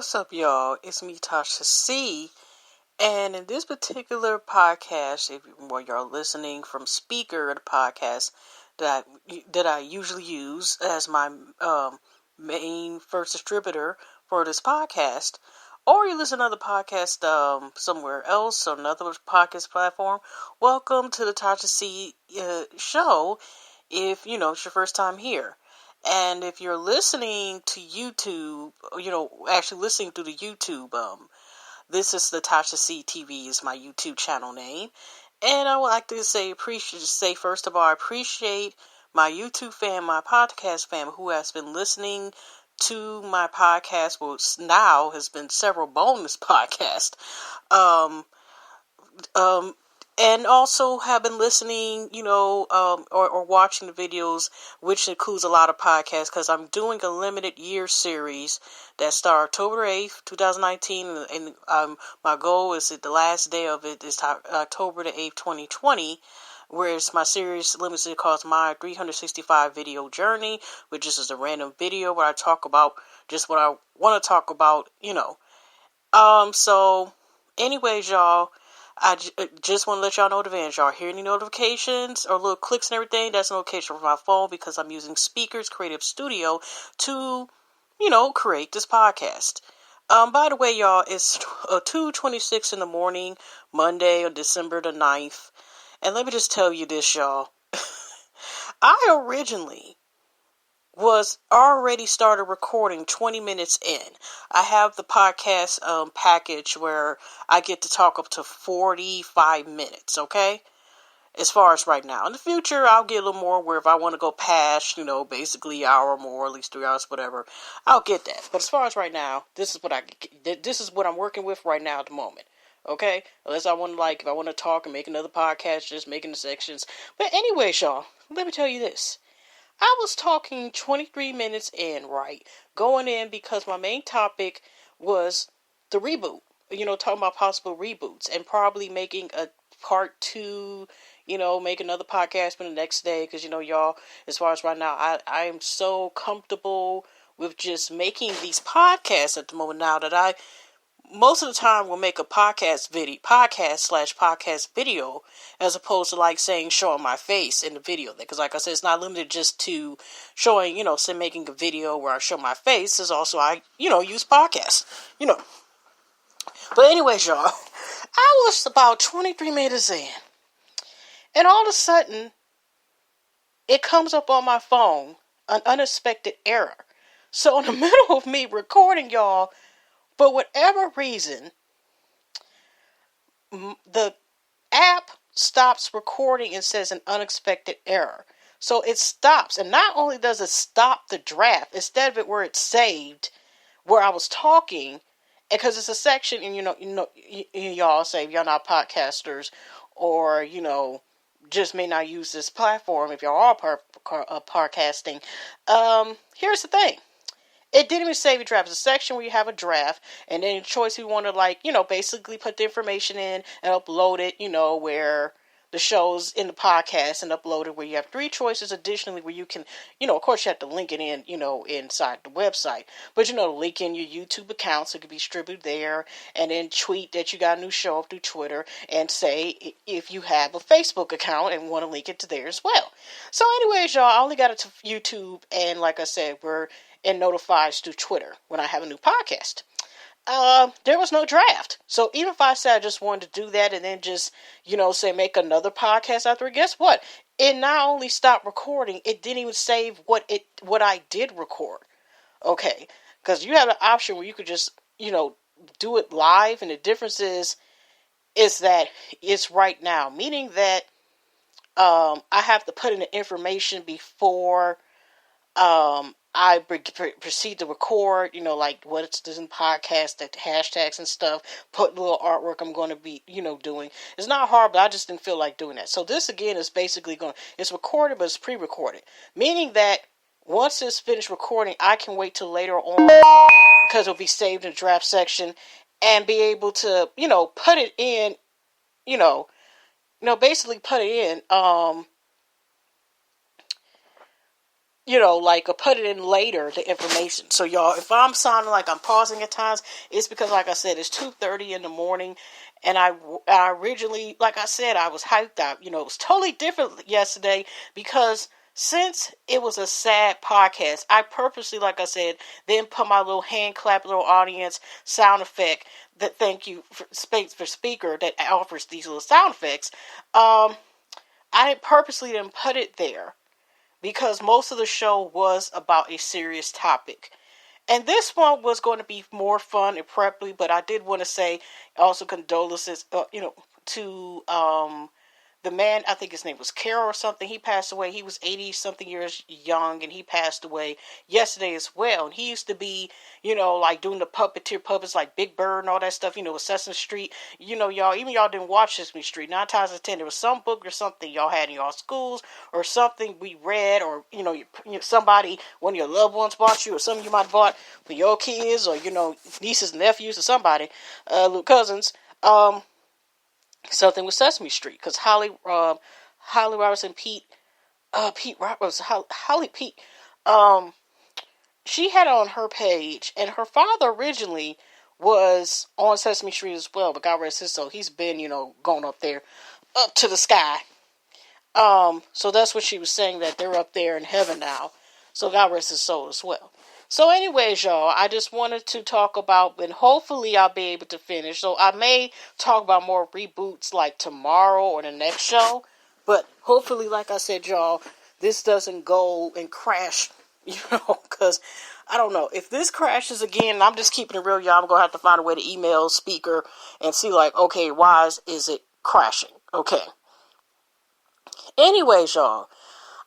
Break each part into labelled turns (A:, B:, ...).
A: what's up, y'all? It's me, Tasha C. And in this particular podcast, if you're listening from Speaker, the podcast that I usually use as my main first distributor for this podcast, or you listen to other podcast somewhere else on another podcast platform, welcome to the Tasha C show. If it's your first time here. And if you're listening to YouTube, actually listening through the YouTube, this is the Tasha C TV is my YouTube channel name. And I would like to say first of all, I appreciate my YouTube fan, my podcast fan who has been listening to my podcast, which now has been several bonus podcasts. And also have been listening, or watching the videos, which includes a lot of podcasts, because I'm doing a limited year series that starts October 8th, 2019, and my goal is that the last day of it is October the 8th, 2020, whereas my series limited calls my 365 video journey, which is a random video where I talk about just what I want to talk about, So, anyways, y'all, I just want to let y'all know in advance, y'all hear any notifications or little clicks and everything, that's a notification from my phone because I'm using Speaker's Creative Studio to, create this podcast. By the way, y'all, it's 2:26 in the morning, Monday, on December the 9th. And let me just tell you this, y'all. I originally was already started recording 20 minutes in. I have the podcast package where I get to talk up to 45 minutes, okay? As far as right now. In the future, I'll get a little more where if I want to go past, basically an hour or more, at least 3 hours, whatever, I'll get that. But as far as right now, this is what I'm working with right now at the moment. Okay? Unless I want to, if I want to talk and make another podcast, just making the sections. But anyways, y'all, let me tell you this. I was talking 23 minutes in, right? Going in because my main topic was the reboot. Talking about possible reboots and probably making a part 2, make another podcast for the next day. Because, y'all, as far as right now, I am so comfortable with just making these podcasts at the moment now that most of the time we'll make a podcast /podcast video as opposed to showing my face in the video. Because like I said, it's not limited just to showing, say making a video where I show my face. It's also I use podcasts, But anyways, y'all, I was about 23 minutes in. And all of a sudden, it comes up on my phone, an unexpected error. So in the middle of me recording, y'all, for whatever reason, the app stops recording and says an unexpected error. So it stops. And not only does it stop the draft, instead of it where it's saved, where I was talking, because it's a section, and y'all say if y'all not podcasters, or, just may not use this platform if y'all are podcasting. Here's the thing. It didn't even save a draft. It's a section where you have a draft, and then choice you want to basically put the information in and upload it, where the show's in the podcast and upload it, where you have 3 choices additionally where you can, of course you have to link it in, inside the website, but link in your YouTube account so it can be distributed there, and then tweet that you got a new show up through Twitter, and say if you have a Facebook account and want to link it to there as well. So anyways, y'all, I only got it to YouTube, and like I said, we're and notifies through Twitter when I have a new podcast. There was no draft. So even if I said I just wanted to do that and then just, say make another podcast after it, guess what? It not only stopped recording, it didn't even save what I did record. Okay. Because you have an option where you could just, do it live, and the difference is that it's right now. Meaning that I have to put in the information before I proceed to record, what it's in podcast, the hashtags and stuff, put little artwork I'm going to be, doing. It's not hard, but I just didn't feel like doing that. So this, again, is basically it's recorded, but it's pre-recorded. Meaning that once it's finished recording, I can wait till later on, because it'll be saved in the draft section, and be able to, put it in, basically put it in, like put it in later, the information. So y'all, if I'm sounding like I'm pausing at times, it's because, like I said, it's 2:30 in the morning, and I originally, like I said, I was hyped up. It was totally different yesterday because since it was a sad podcast, I purposely, like I said, then put my little hand clap, little audience sound effect. That thank you for speaker that offers these little sound effects. I purposely didn't put it there because most of the show was about a serious topic. And this one was going to be more fun and preppy, but I did want to say also condolences, to the man, I think his name was Carol or something. He passed away. He was 80 something years young, and he passed away yesterday as well. And he used to be, like doing the puppeteer puppets like Big Bird and all that stuff, with Sesame Street. Y'all, even y'all didn't watch Sesame Street. 9 times out of 10, there was some book or something y'all had in y'all schools or something we read, or, somebody, one of your loved ones bought you, or something you might have bought for your kids, or, nieces and nephews or somebody, little cousins. Something with Sesame Street, because Holly Robertson, Pete Roberts, Holly Pete, she had it on her page, and her father originally was on Sesame Street as well, but God rest his soul, he's been, going up there, up to the sky. So that's what she was saying, that they're up there in heaven now. So God rest his soul as well. So anyways, y'all, I just wanted to talk about, and hopefully I'll be able to finish. So I may talk about more reboots like tomorrow or the next show. But hopefully, like I said, y'all, this doesn't go and crash, because I don't know. If this crashes again, I'm just keeping it real, y'all. I'm going to have to find a way to email speaker and see, like, okay, why is it crashing? Okay. Anyways, y'all,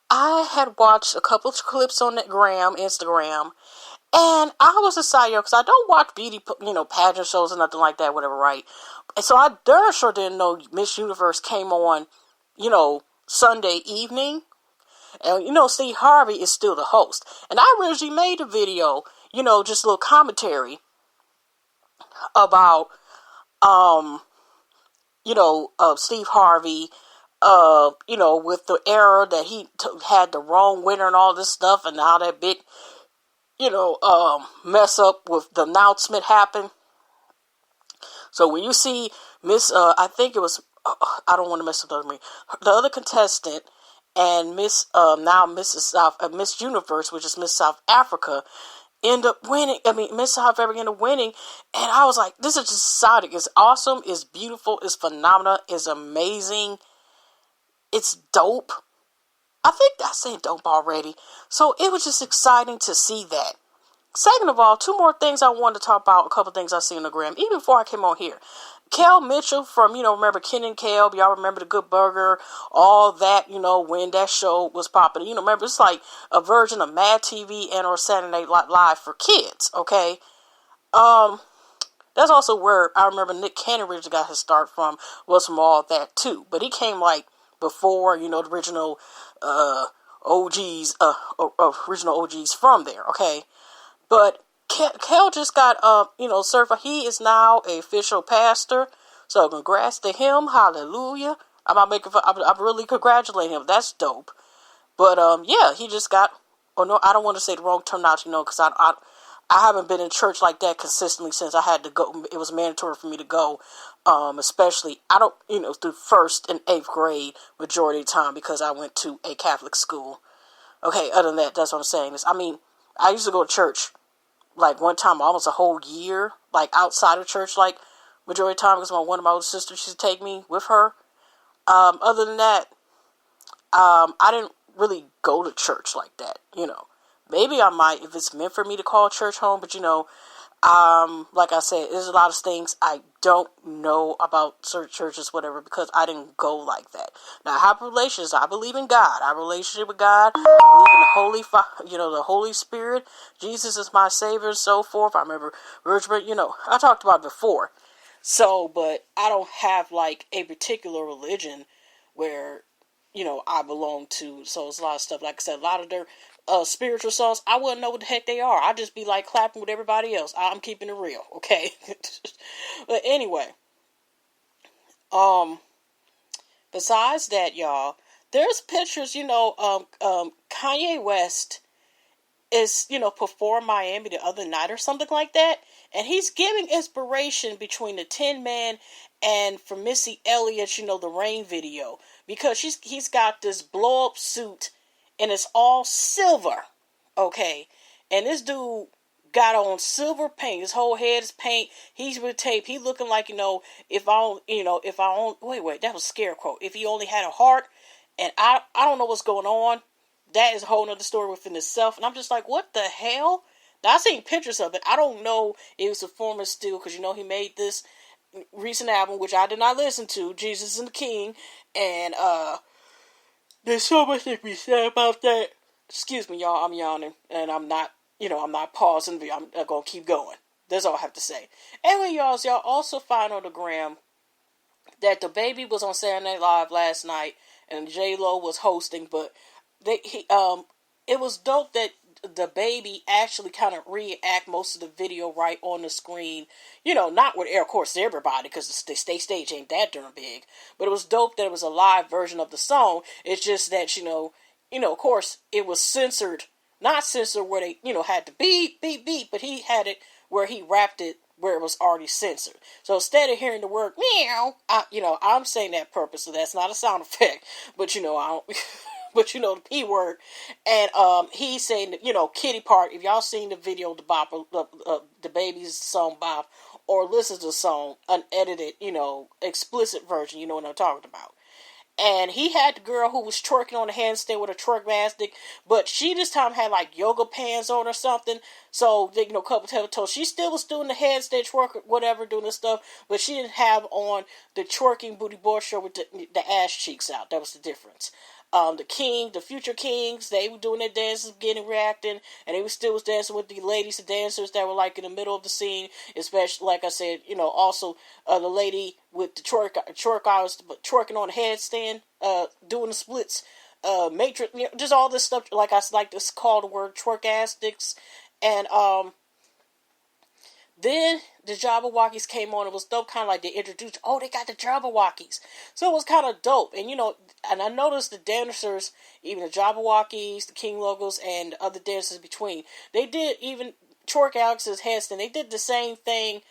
A: I had watched a couple of clips on that Instagram, and I was excited, because I don't watch beauty, pageant shows or nothing like that, whatever, right? And so I darn sure didn't know Miss Universe came on, Sunday evening. And, Steve Harvey is still the host. And I originally made a video, just a little commentary about, Steve Harvey, with the error that he had the wrong winner and all this stuff, and how that big, mess up with the announcement happened. So when you see I think it was, I don't want to mess up the other contestant, and Miss Universe, which is Miss South Africa, end up winning. Miss South Africa ended up winning, and I was like, this is just exciting. It's awesome. It's beautiful. It's phenomenal. It's amazing. It's dope. I think I said dope already. So it was just exciting to see that. Second of all, two more things I wanted to talk about. A couple things I see on the gram, even before I came on here. Kel Mitchell from, remember Ken and Kel, y'all remember The Good Burger, all that, when that show was popular. Remember, it's like a version of Mad TV and or Saturday Night Live for kids, okay? That's also where I remember Nick Cannon originally got his start from, was from all that too. But he came like before, the original OGs, original OGs from there, okay? But Kel just got, certified. He is now an official pastor. So congrats to him. Hallelujah. I'm really congratulating him. That's dope. But, yeah, he just got, no, I don't want to say the wrong terminology, because I haven't been in church like that consistently since I had to go. It was mandatory for me to go, especially, through 1st and 8th grade majority of the time, because I went to a Catholic school. Okay, other than that, that's what I'm saying. I used to go to church, like, one time, almost a whole year, like, outside of church, like, majority of the time, because one of my older sisters used to take me with her. Other than that, I didn't really go to church like that, Maybe I might, if it's meant for me to call church home, but, like I said, there's a lot of things I don't know about certain churches, whatever, because I didn't go like that. Now, I have relations. I believe in God. I have a relationship with God. I believe in the Holy Spirit. Jesus is my Savior and so forth. I remember, I talked about it before. So, but I don't have, like, a particular religion where, I belong to. So it's a lot of stuff. Like I said, a lot of their spiritual songs, I wouldn't know what the heck they are. I'd just be like clapping with everybody else. I'm keeping it real, okay? But anyway, besides that, y'all, there's pictures, Kanye West is, performed Miami the other night or something like that. And he's giving inspiration between the Tin Man and from Missy Elliott's, the Rain video. Because he's got this blow up suit and it's all silver. Okay. And this dude got on silver paint. His whole head is paint. He's with tape. He looking like, wait, that was Scarecrow. If he only had a heart, and I don't know what's going on. That is a whole nother story within itself. And I'm just like, what the hell? Now, I've seen pictures of it. I don't know if it's a former still, because, he made this recent album, which I did not listen to, Jesus and the King. And, there's so much to be said about that. Excuse me, y'all. I'm yawning. And I'm not pausing. I'm going to keep going. That's all I have to say. Anyway, y'all also find on the gram that the baby was on Saturday Night Live last night, and J-Lo was hosting, but it was dope that the baby actually kind of reenact most of the video right on the screen. Not with of course everybody, because the stage ain't that darn big. But it was dope that it was a live version of the song. It's just that of course it was censored, not censored where they had to beep beep beep, but he had it where he rapped it where it was already censored. So instead of hearing the word meow, I'm saying that purpose, so that's not a sound effect. But I don't. But the P word, and he's saying kitty part. If y'all seen the video, the baby's song Bop, or listen to the song unedited, explicit version, you know what I'm talking about. And he had the girl who was twerking on the handstand with a twerk mastic, but she this time had like yoga pants on or something. So they, couple toes. She still was doing the handstand twerk, whatever, doing this stuff, but she didn't have on the twerking booty board shirt with the ass cheeks out. That was the difference. The future kings, they were doing their dances, reacting, and they was dancing with the ladies, the dancers that were like in the middle of the scene, especially, like I said, also, the lady with the twerk, I was twerking on the headstand, doing the splits, matrix, just all this stuff, like I like to call the word twerkastics, and, then the Jabberwockies came on. It was dope, kind of like they introduced, they got the Jabberwockies. So it was kind of dope. And, and I noticed the dancers, even the Jabberwockies, the King Logos, and the other dancers between, they did, even Twerk Alex's headstand, they did the same thing,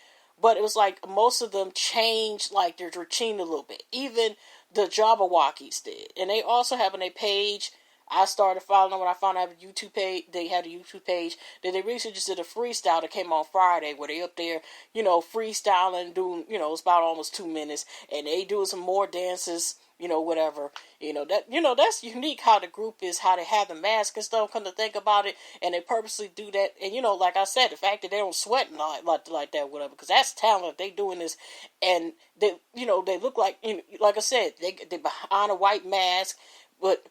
A: but it was like most of them changed like their routine a little bit. Even the Jabberwockies did. And they also have on their page, I started following them when I found out a YouTube page. They had a YouTube page that they recently just did a freestyle that came on Friday, where they up there, freestyling, doing, it's about almost 2 minutes, and they doing some more dances, whatever. That's unique how the group is, how they have the mask and stuff. Come to think about it, and they purposely do that. And like I said, the fact that they don't sweat like that, whatever, because that's talent. They doing this, and they, they look like, like I said, they behind a white mask, but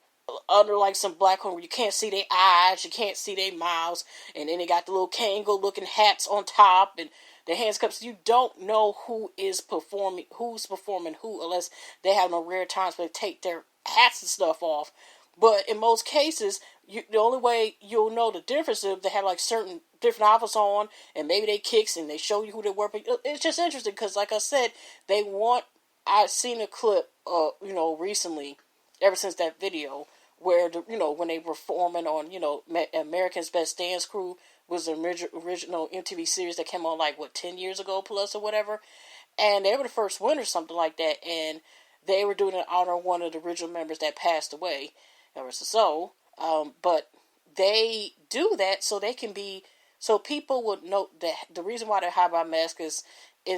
A: under like some black hole where you can't see their eyes, you can't see their mouths, and then they got the little Kango looking hats on top, and the hands cups. So you don't know who's performing who, unless they have no rare times where they take their hats and stuff off. But in most cases, the only way you'll know the difference is if they have like certain different outfits on, and maybe they kicks and they show you who they were. But it's just interesting because, like I said, I've seen a clip, recently, ever since that video, where when they were performing on America's Best Dance Crew, was the original MTV series that came on 10 years ago plus or whatever, and they were the first winner or something like that, and they were doing it in honor of one of the original members that passed away, but they do that so they can be, so people would know that the reason why they hide by mask is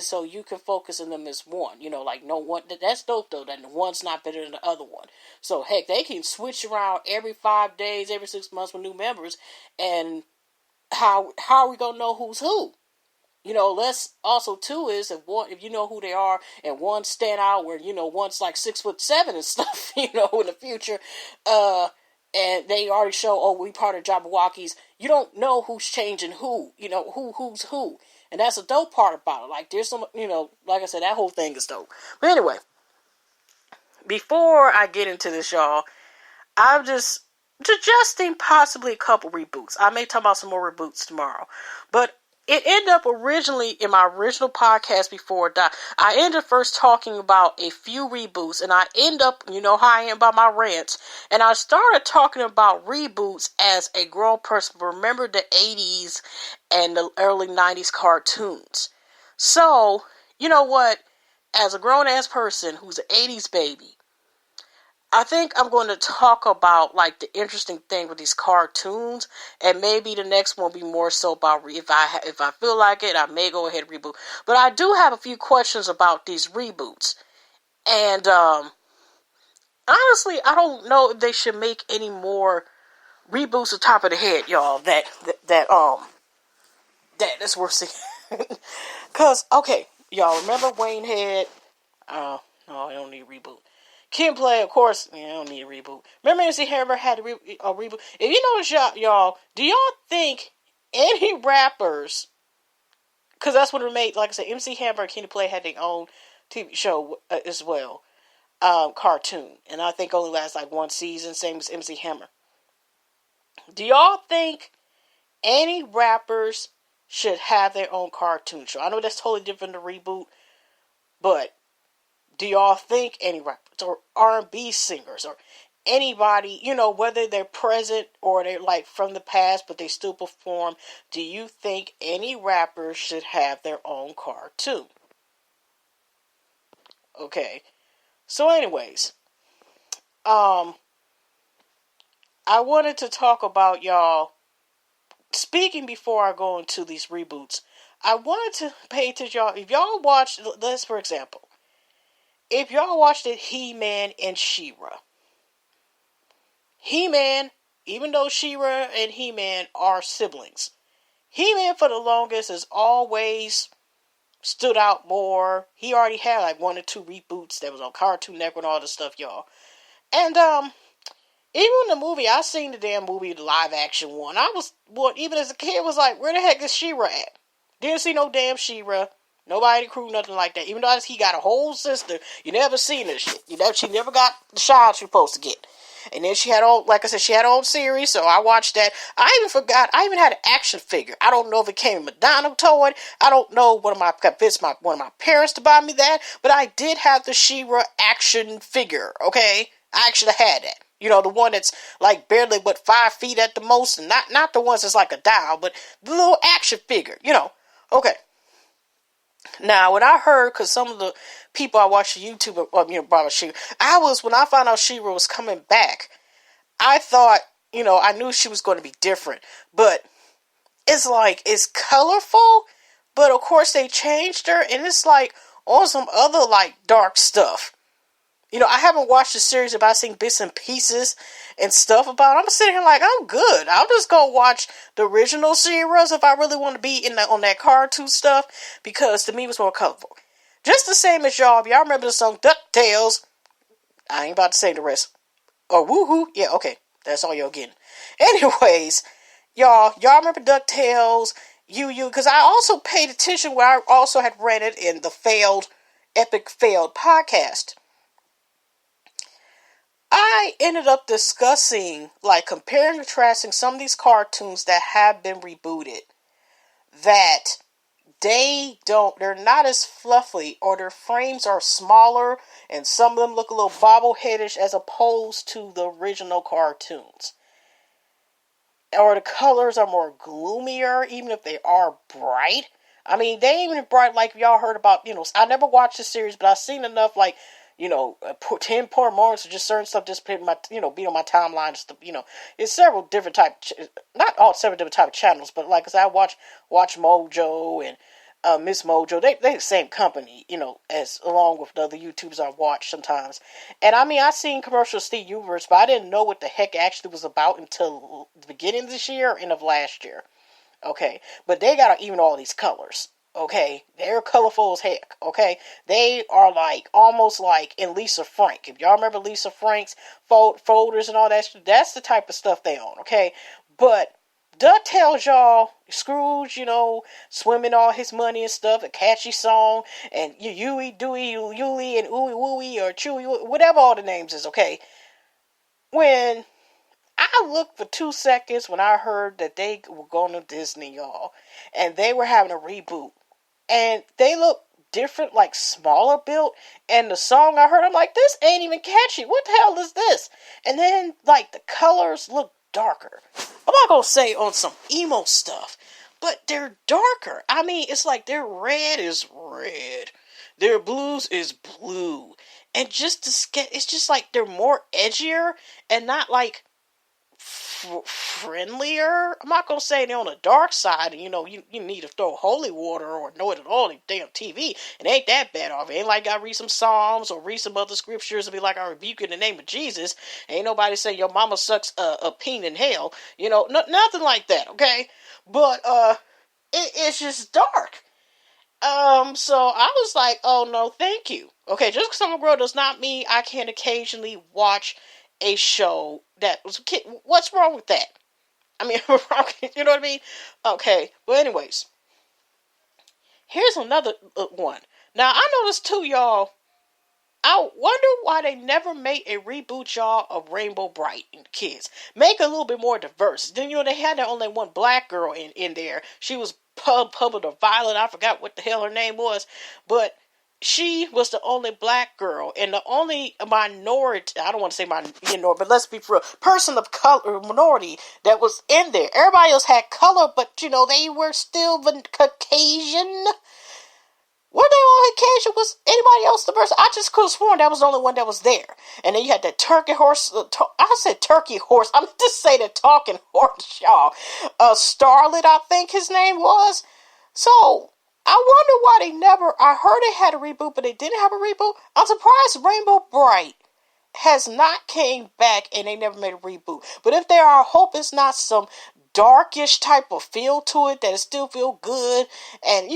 A: so you can focus on them as one. No one. That's dope though. That one's not better than the other one. So heck, they can switch around every 5 days, every 6 months with new members. And how are we gonna know who's who? Let's also too is if you know who they are and one stand out where one's like 6'7" and stuff. In the future, and they already show we part of Jabberwockies. You don't know who's changing who. Who's who. And that's a dope part about it. Like, there's some, like I said, that whole thing is dope. But anyway, before I get into this, y'all, I'm just suggesting possibly a couple reboots. I may talk about some more reboots tomorrow. But it ended up originally in my original podcast before it died. I ended up first talking about a few reboots, and I end up, you know how I am about my rants, and I started talking about reboots as a grown person. Remember the 80s and the early 90s cartoons. So, you know what? As a grown-ass person who's an 80s baby, I think I'm going to talk about like the interesting thing with these cartoons, and maybe the next one will be more so about if I feel like it, I may go ahead and reboot. But I do have a few questions about these reboots, and honestly, I don't know if they should make any more reboots on top of the head, y'all. That's worth seeing. Cause okay, y'all remember Wayne had no, I don't need a reboot. Kid Play, of course, I don't need a reboot. Remember MC Hammer had a reboot? If you notice, y'all, do y'all think any rappers, because that's what it made, like I said, MC Hammer and Kid Play had their own TV show as well, cartoon, and I think only lasts like one season, same as MC Hammer. Do y'all think any rappers should have their own cartoon show? I know that's totally different than reboot, but do y'all think any rappers or R&B singers or anybody, you know, whether they're present or they're like from the past but they still perform, do you think any rappers should have their own cartoon? Okay. So anyways, I wanted to talk about y'all, speaking before I go into these reboots, I wanted to pay attention, y'all. If y'all watched, let's for example, if y'all watched it, He-Man and She-Ra. He-Man, even though She-Ra and He-Man are siblings, He-Man for the longest has always stood out more. He already had like one or two reboots that was on Cartoon Network and all this stuff, y'all. And even the movie, I seen the damn movie, the live action one. I was, even as a kid, was like, where the heck is She-Ra at? Didn't see no damn She-Ra. Nobody in the crew, nothing like that. Even though he got a whole sister, you never seen this shit. She never got the child she was supposed to get. And then she had all, like I said, she had her own series, so I watched that. I even forgot, I even had an action figure. I don't know if it came in Madonna toy. I don't know one of my parents to buy me that, but I did have the She-Ra action figure, okay? I actually had that. You know, the one that's like barely, 5 feet at the most, and not the ones that's like a doll, but the little action figure, you know. Okay. Now, when I heard, because some of the people I watched YouTube, about She-Ra, when I found out She-Ra was coming back, I thought, I knew she was going to be different, but it's like, it's colorful, but of course they changed her, and it's like, on some other, like, dark stuff. I haven't watched the series, but I've seen bits and pieces and stuff about it. I'm sitting here like, I'm good. I'll just go watch the original series if I really want to be on that cartoon stuff, because to me it was more colorful. Just the same as y'all. If y'all remember the song DuckTales, I ain't about to say the rest. Or Woohoo. Yeah, okay. That's all y'all getting. Anyways, y'all remember DuckTales, because I also paid attention where I also had read it in the Epic Failed podcast. I ended up discussing, like, comparing and contrasting some of these cartoons that have been rebooted, that they're not as fluffy, or their frames are smaller, and some of them look a little bobbleheadish as opposed to the original cartoons. Or the colors are more gloomier, even if they are bright. I mean, they ain't even bright like y'all heard about, I never watched the series, but I've seen enough, like, 10 poor moments of just certain stuff just be on my timeline. Just it's several different not all several different type of channels, but like I said, I watch Mojo and Miss Mojo. They the same company, as along with the other YouTubers I watch sometimes. And I mean, I seen commercials of Steve Universe, but I didn't know what the heck it actually was about until the beginning of this year or end of last year. Okay, but they got even all these colors. Okay, they're colorful as heck. Okay, they are like almost like in Lisa Frank. If y'all remember Lisa Frank's folders and all that, that's the type of stuff they own. Okay, but DuckTales, y'all, Scrooge, swimming all his money and stuff, a catchy song, and Yui, Dewey, Yuli, and Ooey Wooey, or Chewy, whatever all the names is. Okay, when I I looked for 2 seconds when I heard that they were going to Disney, y'all, and they were having a reboot, and they looked different, like smaller built, and the song I heard, I'm like, this ain't even catchy. What the hell is this? And then, like, the colors look darker. I'm not gonna say on some emo stuff, but they're darker. I mean, it's like their red is red, their blues is blue, and just to get, it's just like they're more edgier and not like friendlier. I'm not gonna say they're on the dark side, and you need to throw holy water or know it at all in damn TV. It ain't that bad off. It ain't like I read some Psalms or read some other scriptures and be like, I rebuke you in the name of Jesus. Ain't nobody say your mama sucks a peen in hell. Nothing like that. Okay, but it's just dark. So I was like, oh no, thank you. Okay, just because I'm a girl does not mean I can occasionally watch a show that was a kid. What's wrong with that? I mean, you know what I mean? Okay, but anyways, here's another one. Now, I noticed too, y'all, I wonder why they never made a reboot, y'all, of Rainbow Bright and Kids. Make it a little bit more diverse. Then, they had only one black girl in there. She was Public or Violet. I forgot what the hell her name was. But she was the only black girl and the only minority, I don't want to say minority, but let's be real, person of color, minority that was in there. Everybody else had color, but, they were still Caucasian. Were they all Caucasian? Was anybody else diverse? I just could have sworn that was the only one that was there. And then you had that turkey horse. I said turkey horse. I'm just saying the talking horse, y'all. Starlet, I think his name was. So, I wonder why they never, I heard they had a reboot, but they didn't have a reboot. I'm surprised Rainbow Bright has not came back and they never made a reboot. But if there are, I hope it's not some darkish type of feel to it, that it still feel good. And,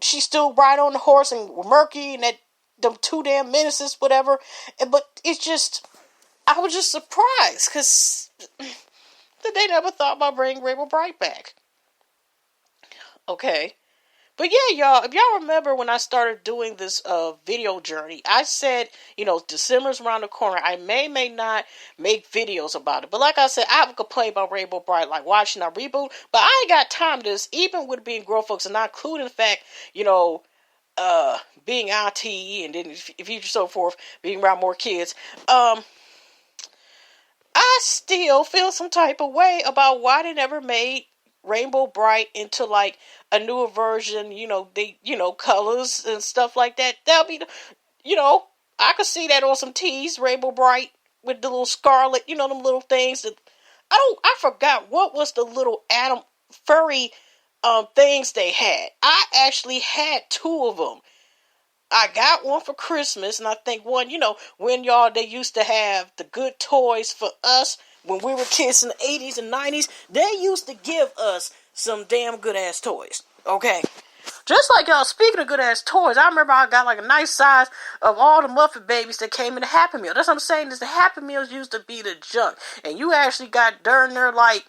A: she's still right on the horse and murky and that them two damn menaces, whatever. But it's just, I was just surprised because they never thought about bringing Rainbow Bright back. Okay. But yeah, y'all, if y'all remember when I started doing this video journey, I said, December's around the corner. I may not make videos about it. But like I said, I have a complaint about Rainbow Bright, like watching a reboot. But I ain't got time to this, even with being grown folks, and not including the fact, being IT and then future so forth, being around more kids. I still feel some type of way about why they never made Rainbow Bright into like a newer version, they, colors and stuff like that. That'll be, I could see that on some tees, Rainbow Bright with the little scarlet, them little things that I forgot what was the little atom furry things they had. I actually had 2 of them. I got one for Christmas, and I think one, when they used to have the good toys for us when we were kids in the 80s and 90s, they used to give us some damn good-ass toys, okay? Just like, speaking of good-ass toys, I remember I got like a nice size of all the Muffet Babies that came in the Happy Meal. That's what I'm saying, is the Happy Meals used to be the junk, and you actually got darn near like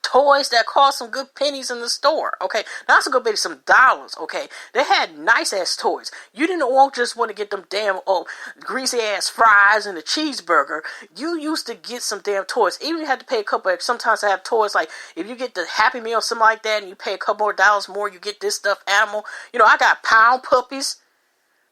A: toys that cost some good pennies in the store, okay? Not some good pennies, some dollars, okay? They had nice-ass toys. You didn't just want to get them damn greasy-ass fries and a cheeseburger. You used to get some damn toys. Even if you had to pay a couple, sometimes I have toys, like, if you get the Happy Meal or something like that, and you pay a couple more dollars more, you get this stuff, animal. I got pound puppies.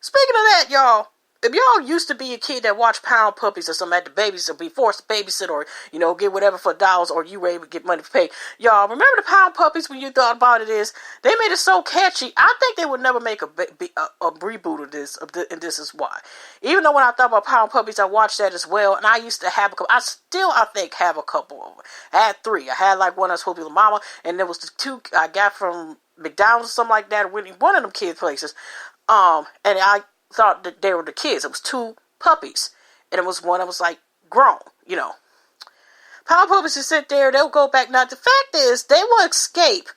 A: Speaking of that, y'all, if y'all used to be a kid that watched Pound Puppies or something at the babies, or be forced to babysit, or, get whatever for dollars, or you were able to get money to pay, y'all, remember the Pound Puppies when you thought about it is, they made it so catchy, I think they would never make a reboot of this, and this is why. Even though when I thought about Pound Puppies, I watched that as well, and I used to have a couple, I think, have a couple of them. I had 3. I had, like, one that's supposed to be the mama, and there was the 2 I got from McDonald's or something like that, one of them kid places, and I thought that they were the kids. It was 2 puppies, and it was one that was like grown, Pound puppies just sit there, they'll go back. Now the fact is, they will escape,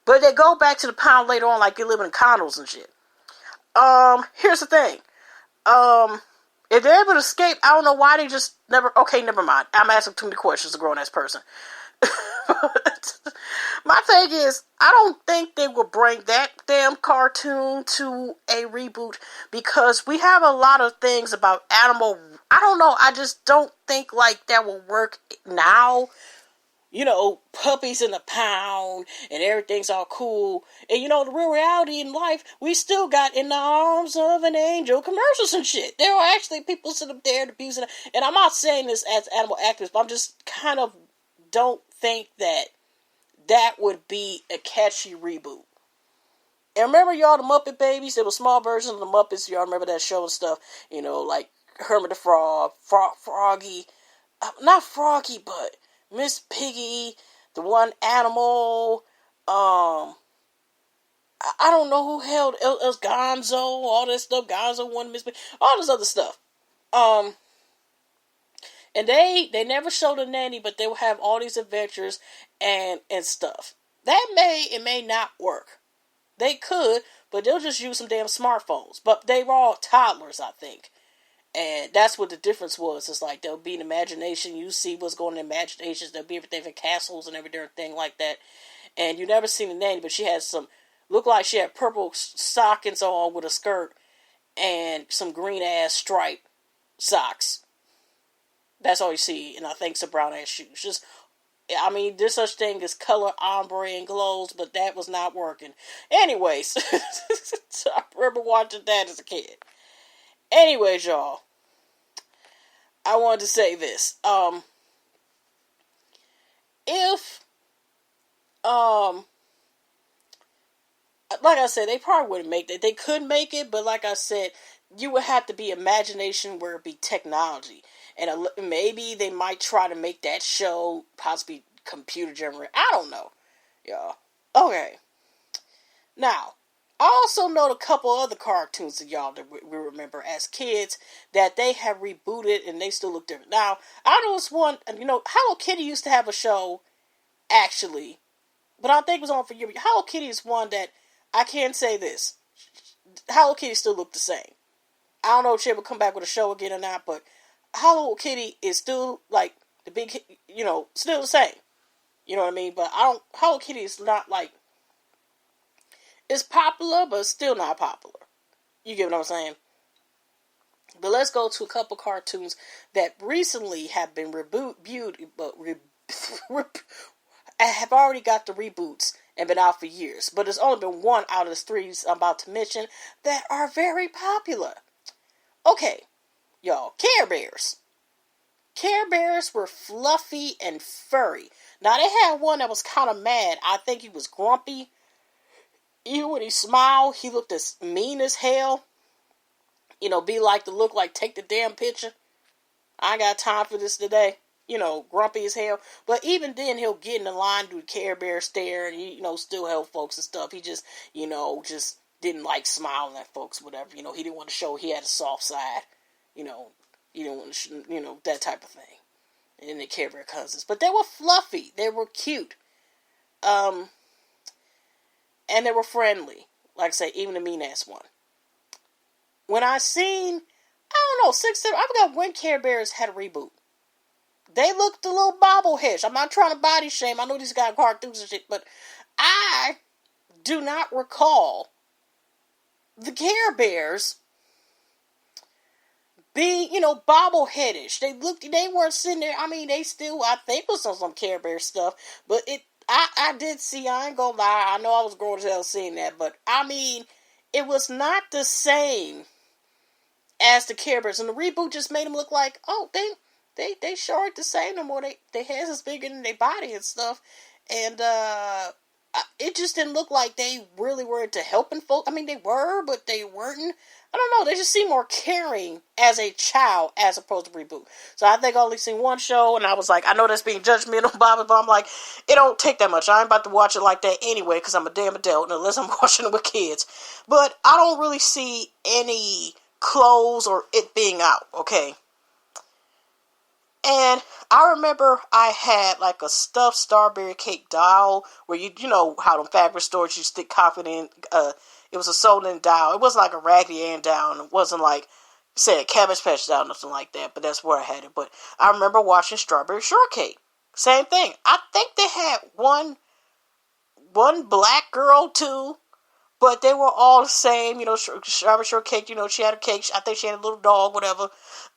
A: but they go back to the pound later on, like they live in condos and shit. Here's the thing, if they're able to escape, I don't know why they just never, okay, never mind, I'm asking too many questions, a grown-ass person. My thing is, I don't think they will bring that damn cartoon to a reboot because we have a lot of things about animal. I don't know. I just don't think like that will work now. You know, puppies in the pound and everything's all cool. And you know, the real reality in life, we still got in the arms of an angel commercials and shit. There are actually people sitting up there abusing it. And I'm not saying this as animal activists, but I'm just kind of don't think that would be a catchy reboot. And remember y'all the Muppet Babies? There were small versions of the Muppets. Y'all remember that show and stuff? You know, like Hermit the Frog, Froggy. Not Froggy, but Miss Piggy, the one animal. I don't know who held it was Gonzo, all this stuff. Gonzo, one Miss Piggy, all this other stuff. And they never showed a nanny, but they will have all these adventures and stuff. That may not work. They could, but they'll just use some damn smartphones. But they were all toddlers, I think. And that's what the difference was. It's like there'll be an imagination. You see what's going on in imaginations. There'll be everything from castles and everything like that. And you never seen a nanny, but she had looked like she had purple stockings on with a skirt and some green ass striped socks. That's all you see. And I think some brown ass shoes. Just, I mean, there's such thing as color ombre and glows, but that was not working. Anyways, so I remember watching that as a kid. Anyways, y'all, I wanted to say this. If, like I said, they probably wouldn't make it. They could make it, but like I said, you would have to be imagination where it be technology. And maybe they might try to make that show possibly computer generated. I don't know, y'all. Okay. Now, I also know a couple other cartoons of y'all that we remember as kids that they have rebooted and they still look different. Now, I know it's one, you know, Hello Kitty used to have a show, actually, but I think it was on for years. Hello Kitty is one that, I can say this, Hello Kitty still look the same. I don't know if she ever come back with a show again or not, but Hello Kitty is still, like, the big, you know, still the same. You know what I mean? But Hello Kitty is not, like, it's popular, but still not popular. You get what I'm saying? But let's go to a couple cartoons that recently have been rebooted, but have already got the reboots and been out for years. But there's only been one out of the three I'm about to mention that are very popular. Okay, y'all, Care Bears. Care Bears were fluffy and furry. Now, they had one that was kind of mad. I think he was grumpy. Even when he smiled, he looked as mean as hell. You know, look like, take the damn picture. I ain't got time for this today. You know, grumpy as hell. But even then, he'll get in the line, do the Care Bear stare, and, you know, still help folks and stuff. He just, you know, just didn't like smiling at folks, whatever. You know, he didn't want to show he had a soft side. You know, he didn't want to, you know, that type of thing. And then the Care Bear cousins. But they were fluffy. They were cute. And they were friendly. Like I say, even the mean-ass one. When I seen, I don't know, 6, 7, I forgot when Care Bears had a reboot. They looked a little bobblehead. I'm not trying to body shame. I know these guys cartoons and shit, but I do not recall the Care Bears being, you know, bobbleheadish. They weren't sitting there. I mean, they still, I think, was on some Care Bear stuff, but I did see, I ain't gonna lie, I know I was grown as hell seeing that, but I mean, it was not the same as the Care Bears, and the reboot just made them look like, oh, they sure ain't the same no more. They heads is bigger than their body and stuff, and it just didn't look like they really were into helping folks. I mean, they were, but they weren't. I don't know, they just seemed more caring as a child as opposed to reboot. So I think I only seen one show, and I was like, I know that's being judgmental, but I'm like, it don't take that much. I ain't about to watch it like that anyway, because I'm a damn adult, unless I'm watching it with kids. But I don't really see any clothes or it being out, okay? And I remember I had like a stuffed strawberry cake doll, where you know how them fabric stores you stick coffee in, it was a sold-in doll. It wasn't like a Raggedy Ann doll. It wasn't like, say, a Cabbage Patch doll or nothing like that. But that's where I had it. But I remember watching Strawberry Shortcake. Same thing. I think they had one one black girl too, but they were all the same. Strawberry shortcake. She had a cake. I think she had a little dog, whatever.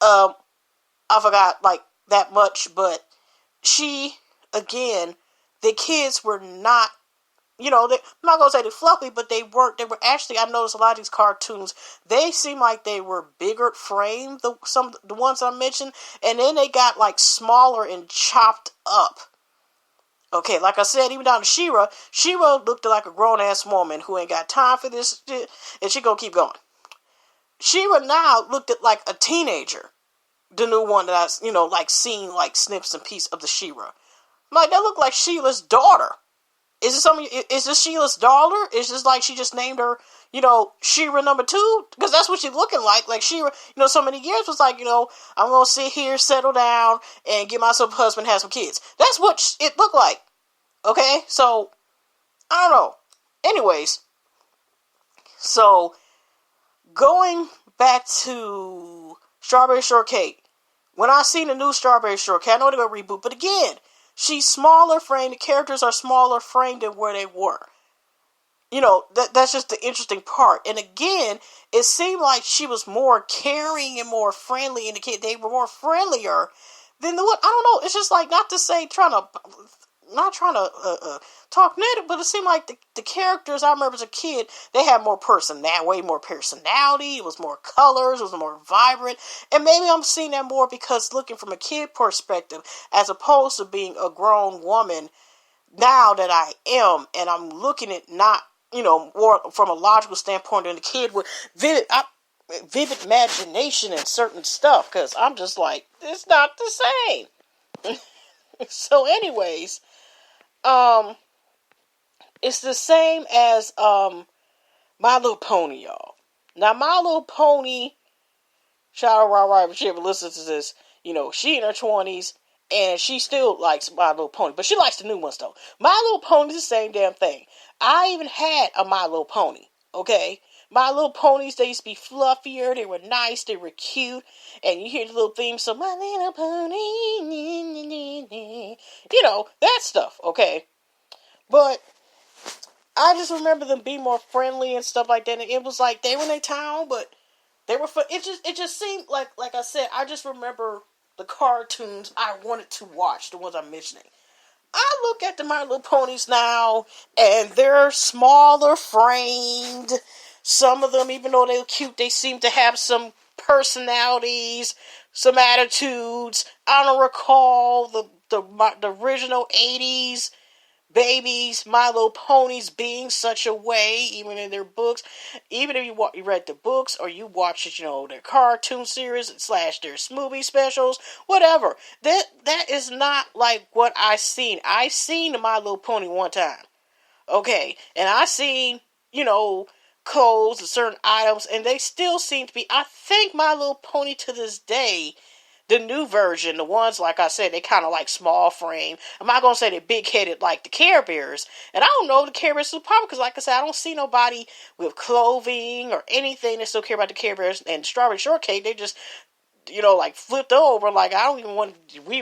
A: I forgot like that much, but again, the kids were not. I'm not gonna say they're fluffy, but they weren't. They were actually. I noticed a lot of these cartoons. They seemed like they were bigger framed. The ones I mentioned, and then they got like smaller and chopped up. Okay, like I said, even down to She-Ra. She-Ra looked like a grown ass woman who ain't got time for this shit, and she gonna keep going. She-Ra now looked at like a teenager. The new one that I, like seen like snips and pieces of the She-Ra. Like that looked like Sheila's daughter. Is this Sheila's daughter? Is this like she just named her, She-Ra number 2? Because that's what she's looking like. Like She-Ra, so many years was like, I'm going to sit here, settle down, and get myself a husband, have some kids. That's what it looked like. Okay? So, I don't know. Anyways, so, going back to Strawberry Shortcake. When I seen the new Strawberry Shortcake, I know they're going to reboot, but again, she's smaller framed. The characters are smaller framed than where they were. That's just the interesting part. And again, it seemed like she was more caring and more friendly, and they were more friendlier than the one. I don't know. It's just like not trying to talk negative, but it seemed like the characters I remember as a kid, they had more way more personality. It was more colors. It was more vibrant. And maybe I'm seeing that more because looking from a kid perspective as opposed to being a grown woman now that I am, and I'm looking at not, more from a logical standpoint than a kid with vivid imagination and certain stuff, because I'm just like, it's not the same. So anyways, it's the same as My Little Pony, y'all. Now, My Little Pony, shout out Rara if she ever listens to this, she in her 20s, and she still likes My Little Pony, but she likes the new ones, though. My Little Pony is the same damn thing. I even had a My Little Pony, okay? My Little Ponies, they used to be fluffier, they were nice, they were cute, and you hear the little theme, so My Little Pony, that stuff, okay? But I just remember them being more friendly and stuff like that, and it was like, they were in their town, but they were, it just seemed like I said, I just remember the cartoons I wanted to watch, the ones I'm mentioning. I look at the My Little Ponies now, and they're smaller framed. Some of them, even though they're cute, they seem to have some personalities, some attitudes. I don't recall the original 80s babies, My Little Ponies being such a way, even in their books. Even if you read the books or you watch their cartoon series / their movie specials, whatever. That is not like what I seen. I seen the My Little Pony one time, okay, and I seen clothes and certain items, and they still seem to be. I think My Little Pony to this day. The new version, the ones, like I said, they kind of like small frame. I'm not going to say they're big-headed like the Care Bears. And I don't know if the Care Bears are popular because, like I said, I don't see nobody with clothing or anything that still care about the Care Bears. And Strawberry Shortcake, they just, like flipped over. Like, I don't even want, we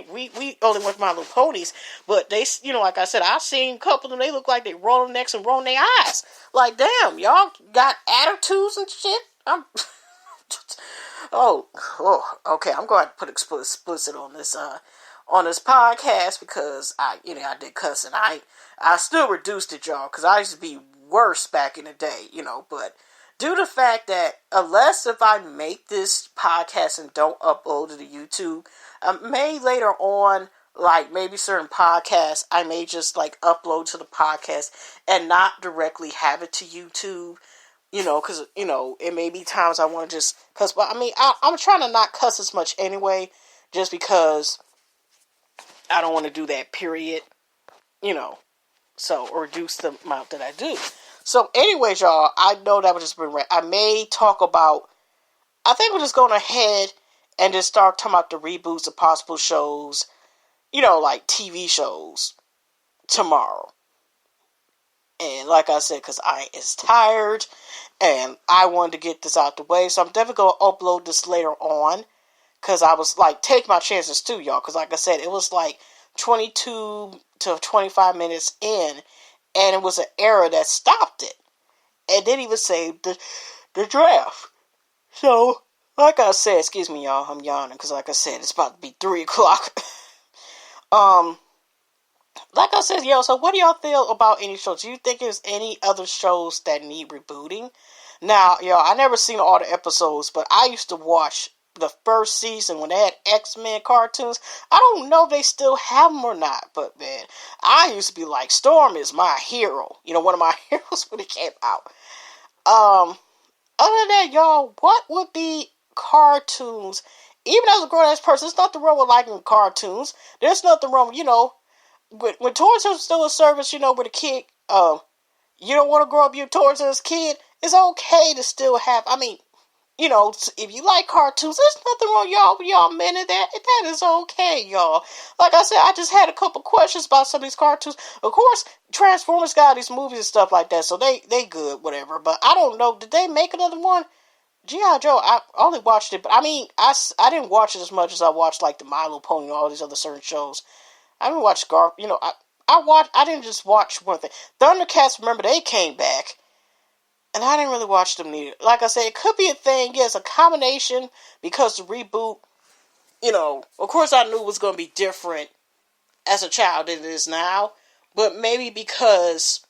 A: only want My Little Ponies. But they, like I said, I've seen a couple of them, they look like they rolling their necks and rolling their eyes. Like, damn, y'all got attitudes and shit? Oh, okay. I'm going to put explicit on this podcast because I did cuss, and I still reduced it, y'all, because I used to be worse back in the day, but due to the fact that unless if I make this podcast and don't upload it to YouTube, I may later on, like maybe certain podcasts, I may just like upload to the podcast and not directly have it to YouTube. Because, it may be times I want to just cuss. But, I'm trying to not cuss as much anyway, just because I don't want to do that, period. So, or reduce the amount that I do. So, anyways, y'all, I know that was just been I may talk about, I think we're just going ahead and just start talking about the reboots of possible shows, like TV shows tomorrow. And like I said, because I is tired, and I wanted to get this out the way, so I'm definitely going to upload this later on, because I was, like, take my chances too, y'all, because like I said, it was like 22 to 25 minutes in, and it was an error that stopped it, and then even saved the draft. So, like I said, excuse me, y'all, I'm yawning because, like I said, it's about to be 3 o'clock. Like I said, yo, so what do y'all feel about any shows? Do you think there's any other shows that need rebooting? Now, yo, I never seen all the episodes, but I used to watch the first season when they had X-Men cartoons. I don't know if they still have them or not, but man, I used to be like, Storm is my hero. You know, one of my heroes when it came out. Other than that, y'all, what would be cartoons? Even as a grown-ass person, there's nothing wrong with liking cartoons. There's nothing wrong with, when Toys are still in service, with a kid, you don't want to grow up your Toys as a kid, it's okay to still have, if you like cartoons, there's nothing wrong, y'all men, and that is okay, y'all. Like I said, I just had a couple questions about some of these cartoons. Of course, Transformers got these movies and stuff like that, so they good, whatever, but I don't know, did they make another one? G.I. Joe, I only watched it, but I didn't watch it as much as I watched, like, the My Little Pony and all these other certain shows. I didn't watch I didn't just watch one thing. Thundercats, remember, they came back, and I didn't really watch them neither. Like I said, it could be a thing, yes, a combination, because the reboot, of course I knew it was going to be different as a child than it is now, but maybe because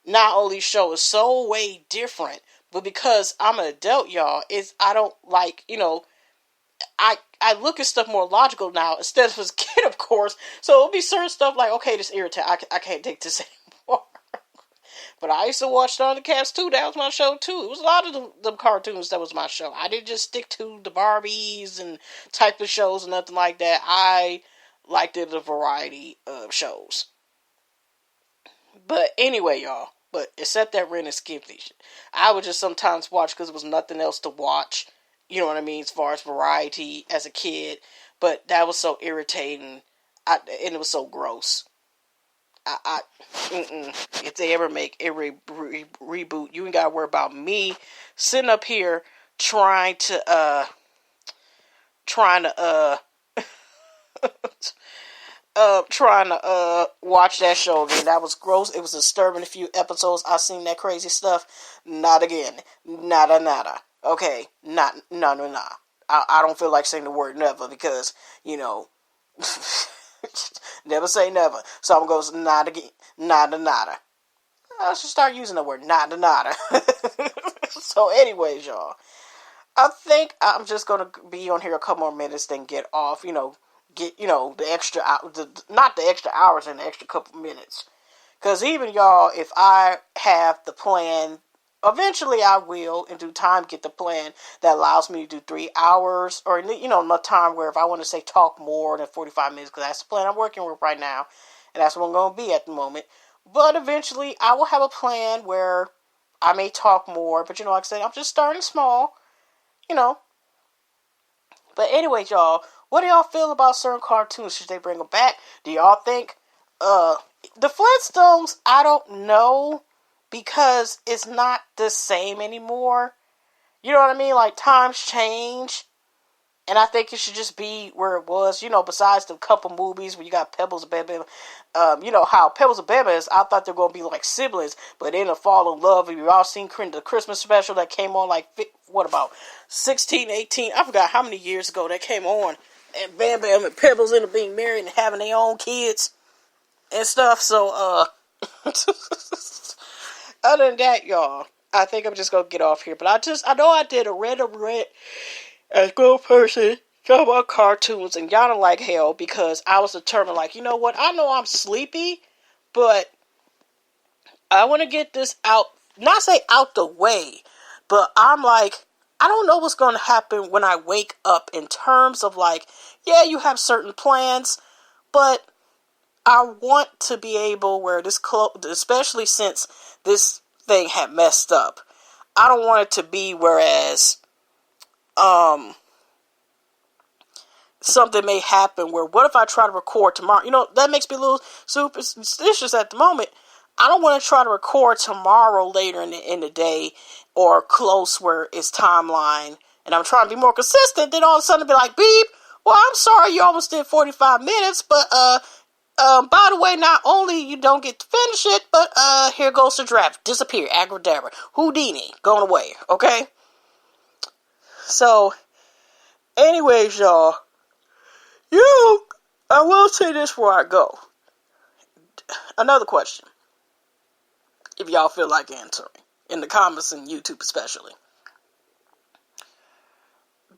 A: not only show is so way different, but because I'm an adult, y'all, I don't like, I look at stuff more logical now instead of as a kid, of course. So it'll be certain stuff like, okay, this irritating. I can't take this anymore. But I used to watch Thundercats too. That was my show too. It was a lot of the cartoons that was my show. I didn't just stick to the Barbies and type of shows and nothing like that. I liked it, a variety of shows. But anyway, y'all. But except that Ren and Stimpy, I would just sometimes watch because there was nothing else to watch. You know what I mean? As far as variety as a kid. But that was so irritating. And it was so gross. If they ever make a reboot, you ain't got to worry about me sitting up here trying to watch that show again. That was gross. It was disturbing. A few episodes I seen that crazy stuff. Not again. Nada. Okay, no. I don't feel like saying the word never because, never say never. So I'm going to go not again, nada. I should start using the word nada. So anyways, y'all, I think I'm just going to be on here a couple more minutes, then get off, get, the extra, not the extra hours and the extra couple minutes. Because even, y'all, if I have the plan, eventually I will, in due time, get the plan that allows me to do 3 hours, or, enough time where if I want to say talk more than 45 minutes, because that's the plan I'm working with right now, and that's what I'm going to be at the moment. But eventually, I will have a plan where I may talk more, but, like I said, I'm just starting small, But anyway, y'all, what do y'all feel about certain cartoons? Should they bring them back? Do y'all think, the Flintstones, I don't know, because it's not the same anymore. You know what I mean? Like, times change. And I think it should just be where it was. Besides the couple movies where you got Pebbles and Bam how Pebbles and Bam is, I thought they were going to be like siblings. But then to fall in love. You've all seen the Christmas special that came on like, what about 16, 18? I forgot how many years ago that came on. And Bam Bam and Pebbles ended up being married and having their own kids and stuff. So, other than that, y'all, I think I'm just going to get off here. But I know I did a random rant as a grown person talk about cartoons and y'all don't like hell because I was determined, like, you know what? I know I'm sleepy, but I want to get this out, not say out the way, but I'm like, I don't know what's going to happen when I wake up in terms of like, yeah, you have certain plans, but I want to be able where this especially since this thing had messed up, I don't want it to be whereas something may happen where what if I try to record tomorrow? That makes me a little superstitious at the moment. I don't want to try to record tomorrow later in the day or close where it's timeline and I'm trying to be more consistent, then all of a sudden be like, beep, well, I'm sorry you almost did 45 minutes, but By the way, not only you don't get to finish it, but here goes the draft. Disappear, abracadabra, Houdini, going away. Okay. So, anyways, y'all, I will say this before I go. Another question, if y'all feel like answering in the comments and YouTube especially.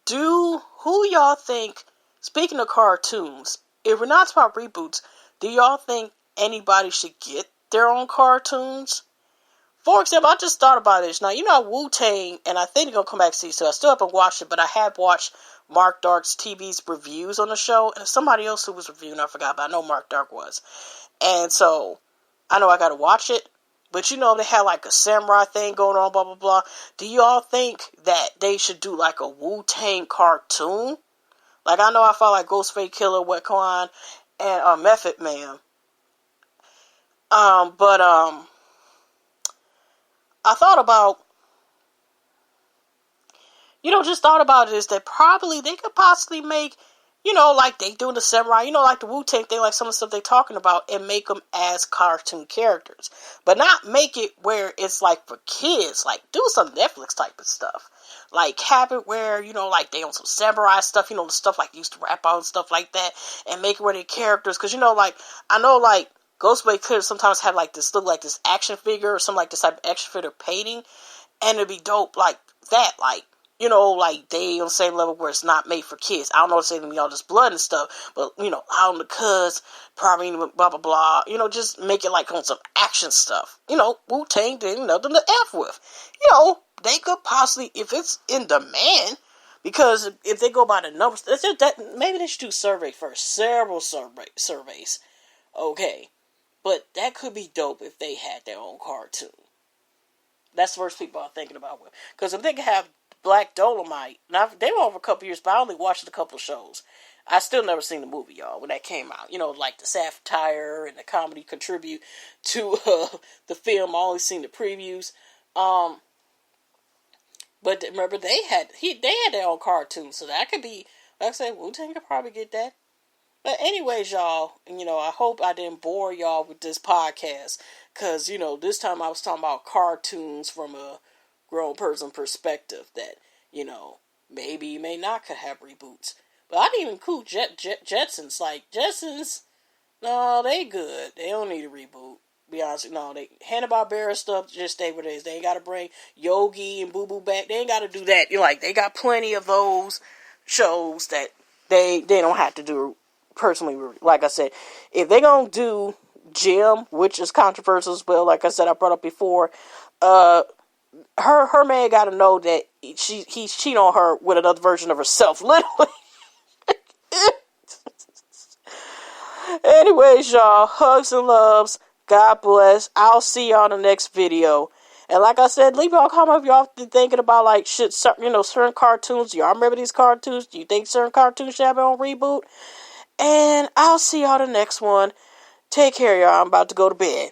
A: Who y'all think? Speaking of cartoons, if we're not talking about reboots, do y'all think anybody should get their own cartoons? For example, I just thought about this. Now, you know Wu-Tang, and I think they're going to come back to see, so I still haven't watched it, but I have watched Mark Dark's TV's reviews on the show, and somebody else who was reviewing, I forgot, but I know Mark Dark was. And so, I know I got to watch it, but you know they had like a samurai thing going on, blah, blah, blah. Do y'all think that they should do like a Wu-Tang cartoon? Like, I know I felt like Ghostface Killer, Wetcoin, and Method Man. But I thought about, just thought about it is that probably they could possibly make, like they do in the samurai, like the Wu-Tang thing, like some of the stuff they're talking about, and make them as cartoon characters. But not make it where it's like for kids, like do some Netflix type of stuff. Like have it where, like they on some samurai stuff, the stuff like used to rap out and stuff like that, and make it where they're characters. Because, like, I know, like, Ghostface could sometimes have like this, look like this action figure or something like this type of action figure painting, and it'd be dope like that, like, like they on the same level where it's not made for kids. I don't know what to say to me, all this blood and stuff, but, out on the cuz, probably, blah, blah, blah, just make it like on some action stuff. Wu-Tang didn't nothing to F with. They could possibly, if it's in demand, because if they go by the numbers, maybe they should do survey first, several surveys, okay, but that could be dope if they had their own cartoon. That's the first people I'm thinking about. Because if they could have Black Dolomite, now they were over a couple years, but I only watched a couple shows. I still never seen the movie, y'all, when that came out. Like the satire and the comedy contribute to the film. I only seen the previews. But remember, they had their own cartoon, so that could be, like I said, Wu-Tang could probably get that. But anyways, y'all, I hope I didn't bore y'all with this podcast, because, this time I was talking about cartoons from a grown person perspective that, maybe you may not could have reboots. But I didn't even include Jetsons. Like, Jetsons, no, they good. They don't need a reboot. Be honest, no, they Hanna-Barbera stuff just stay where it is. They ain't got to bring Yogi and Boo Boo back. They ain't got to do that. They got plenty of those shows that they don't have to do personally. Like I said, if they gonna do Jim, which is controversial as well, like I said, I brought up before, her man got to know that he's cheating on her with another version of herself, literally. Anyways, y'all, hugs and loves. God bless. I'll see y'all in the next video. And like I said, leave y'all a comment if y'all thinking about like shit, certain cartoons. Y'all remember these cartoons? Do you think certain cartoons should have their own reboot? And I'll see y'all in the next one. Take care, y'all. I'm about to go to bed.